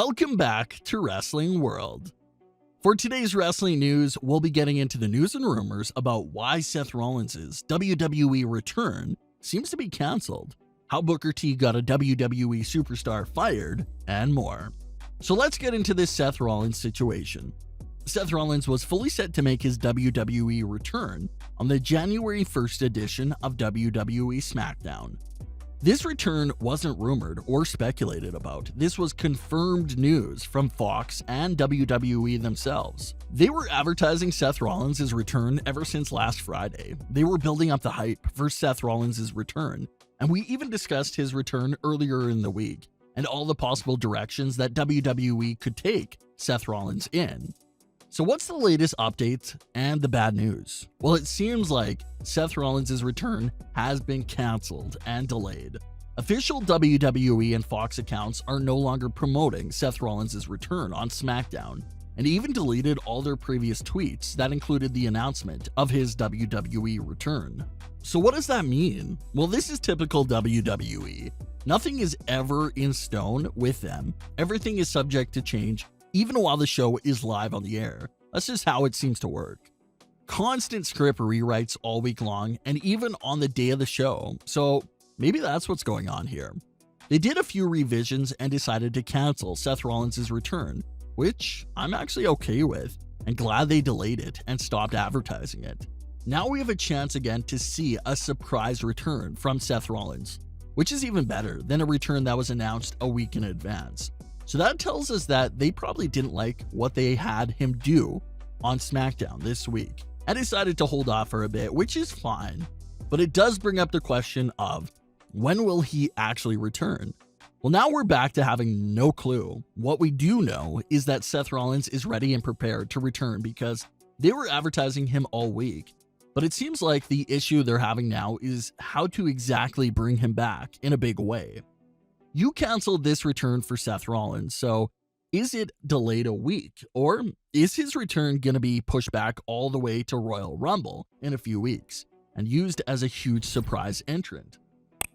Welcome back to Wrestling World. For today's wrestling news, we'll be getting into the news and rumors about why Seth Rollins' WWE return seems to be canceled, how Booker T got a WWE superstar fired, and more. So let's get into this Seth Rollins situation. Seth Rollins was fully set to make his WWE return on the January 1st edition of WWE SmackDown. This return wasn't rumored or speculated about. This was confirmed news from Fox and WWE themselves. They were advertising Seth Rollins' return ever since last Friday. They were building up the hype for Seth Rollins' return, and we even discussed his return earlier in the week and all the possible directions that WWE could take Seth Rollins in. So what's the latest updates and the bad news? Well, it seems like Seth Rollins' return has been canceled and delayed. Official WWE and Fox accounts are no longer promoting Seth Rollins' return on SmackDown, and even deleted all their previous tweets that included the announcement of his WWE return. So what does that mean? Well, this is typical WWE. Nothing is ever in stone with them. Everything is subject to change, even while the show is live on the air. That's just how it seems to work. Constant script rewrites all week long and even on the day of the show, so maybe that's what's going on here. They did a few revisions and decided to cancel Seth Rollins' return, which I'm actually okay with, and glad they delayed it and stopped advertising it. Now we have a chance again to see a surprise return from Seth Rollins, which is even better than a return that was announced a week in advance. So that tells us that they probably didn't like what they had him do on SmackDown this week and decided to hold off for a bit, which is fine. But it does bring up the question of when will he actually return? Well, now we're back to having no clue. What we do know is that Seth Rollins is ready and prepared to return because they were advertising him all week. But it seems like the issue they're having now is how to exactly bring him back in a big way. You canceled this return for Seth Rollins, so is it delayed a week? Or is his return going to be pushed back all the way to Royal Rumble in a few weeks and used as a huge surprise entrant?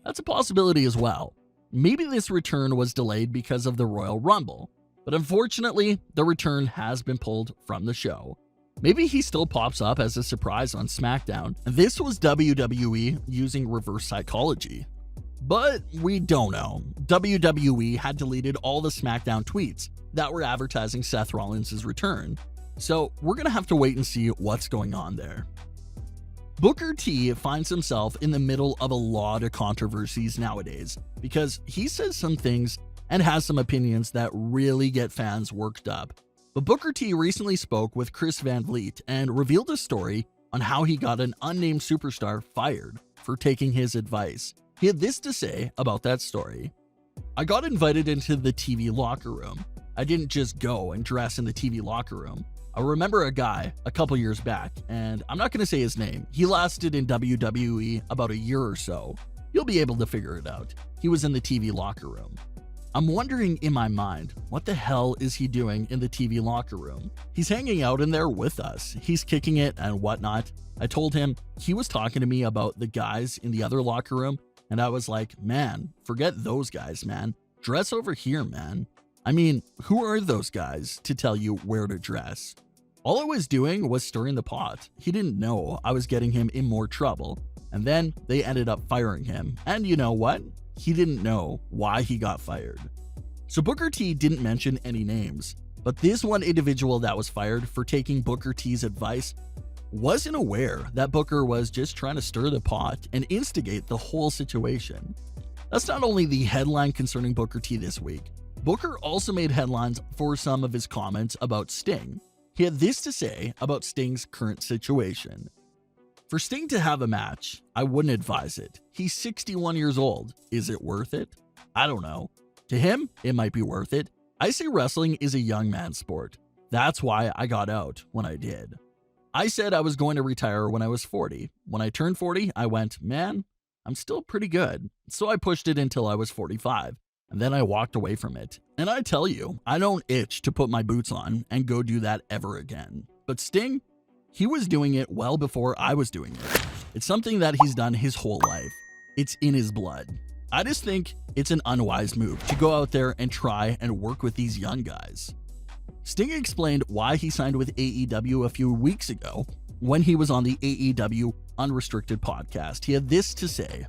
That's a possibility as well. Maybe this return was delayed because of the Royal Rumble, but unfortunately, the return has been pulled from the show. Maybe he still pops up as a surprise on SmackDown, and this was WWE using reverse psychology. But we don't know. WWE had deleted all the SmackDown tweets that were advertising Seth Rollins' return, so we're going to have to wait and see what's going on there. Booker T finds himself in the middle of a lot of controversies nowadays because he says some things and has some opinions that really get fans worked up. But Booker T recently spoke with Chris Van Vliet and revealed a story on how he got an unnamed superstar fired for taking his advice. He had this to say about that story. "I got invited into the TV locker room. I didn't just go and dress in the TV locker room. I remember a guy a couple years back, and I'm not going to say his name. He lasted in WWE about a year or so. You'll be able to figure it out. He was in the TV locker room. I'm wondering in my mind, what the hell is he doing in the TV locker room? He's hanging out in there with us. He's kicking it and whatnot. I told him he was talking to me about the guys in the other locker room, and I was like, man, forget those guys, man. Dress over here, man. I mean, who are those guys to tell you where to dress? All I was doing was stirring the pot. He didn't know I was getting him in more trouble. And then they ended up firing him. And you know what? He didn't know why he got fired." So Booker T didn't mention any names, but this one individual that was fired for taking Booker T's advice wasn't aware that Booker was just trying to stir the pot and instigate the whole situation. That's not only the headline concerning Booker T this week. Booker also made headlines for some of his comments about Sting. He had this to say about Sting's current situation. "For Sting to have a match, I wouldn't advise it. He's 61 years old. Is it worth it? I don't know. To him, it might be worth it. I say wrestling is a young man's sport. That's why I got out when I did. I said I was going to retire when I was 40. When I turned 40, I went, man, I'm still pretty good. So I pushed it until I was 45, and then I walked away from it. And I tell you, I don't itch to put my boots on and go do that ever again. But Sting, he was doing it well before I was doing it. It's something that he's done his whole life. It's in his blood. I just think it's an unwise move to go out there and try and work with these young guys. Sting explained why he signed with AEW a few weeks ago when he was on the AEW Unrestricted podcast. He had this to say: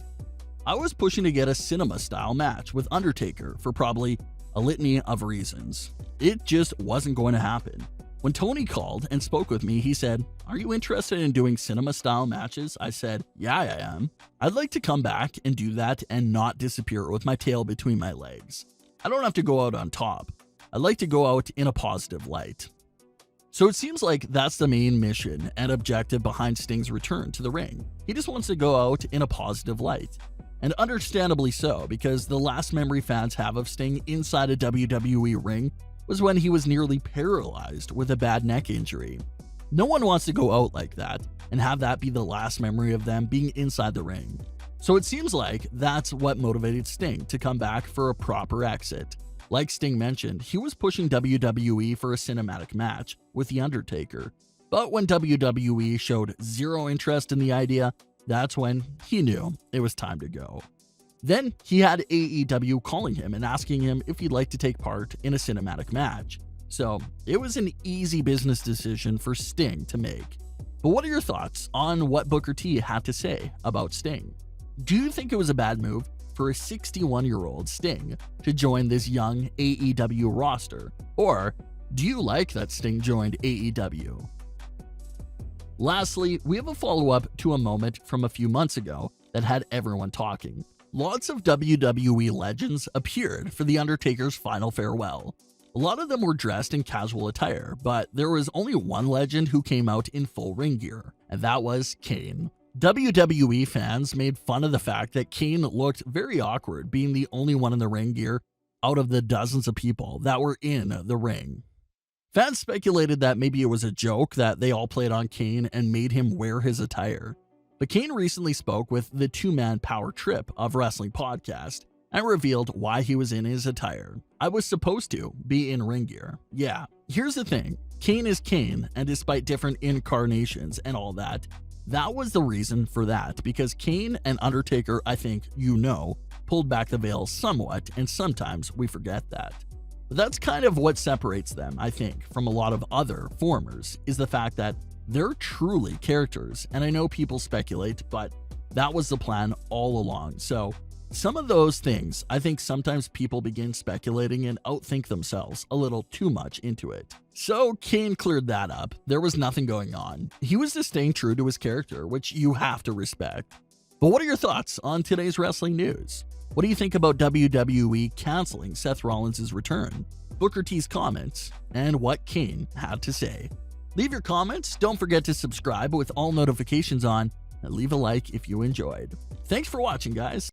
"I was pushing to get a cinema-style match with Undertaker for probably a litany of reasons. It just wasn't going to happen. When Tony called and spoke with me, he said, 'Are you interested in doing cinema-style matches?' I said, 'Yeah, I am. I'd like to come back and do that and not disappear with my tail between my legs. I don't have to go out on top. I'd like to go out in a positive light.'" So it seems like that's the main mission and objective behind Sting's return to the ring. He just wants to go out in a positive light. And understandably so, because the last memory fans have of Sting inside a WWE ring was when he was nearly paralyzed with a bad neck injury. No one wants to go out like that and have that be the last memory of them being inside the ring. So it seems like that's what motivated Sting to come back for a proper exit. Like Sting mentioned, he was pushing WWE for a cinematic match with The Undertaker. But when WWE showed zero interest in the idea, that's when he knew it was time to go. Then he had AEW calling him and asking him if he'd like to take part in a cinematic match. So it was an easy business decision for Sting to make. But what are your thoughts on what Booker T had to say about Sting? Do you think it was a bad move for a 61-year-old Sting to join this young AEW roster? Or do you like that Sting joined AEW? Lastly, we have a follow-up to a moment from a few months ago that had everyone talking. Lots of WWE legends appeared for The Undertaker's final farewell. A lot of them were dressed in casual attire, but there was only one legend who came out in full ring gear, and that was Kane. WWE fans made fun of the fact that Kane looked very awkward being the only one in the ring gear out of the dozens of people that were in the ring. Fans speculated that maybe it was a joke that they all played on Kane and made him wear his attire. But Kane recently spoke with the two-man Power Trip of Wrestling podcast and revealed why he was in his attire. "I was supposed to be in ring gear. Yeah, here's the thing. Kane is Kane, and despite different incarnations and all that, that was the reason for that, because Kane and Undertaker, I think pulled back the veil somewhat, and sometimes we forget that. But that's kind of what separates them, I think, from a lot of other formers, is the fact that they're truly characters, and I know people speculate, but that was the plan all along. So some of those things, I think sometimes people begin speculating and outthink themselves a little too much into it. So Kane cleared that up. There was nothing going on. He was just staying true to his character, which you have to respect. But what are your thoughts on today's wrestling news? What do you think about WWE canceling Seth Rollins' return, Booker T's comments, and what Kane had to say? Leave your comments, don't forget to subscribe with all notifications on, and leave a like if you enjoyed. Thanks for watching, guys.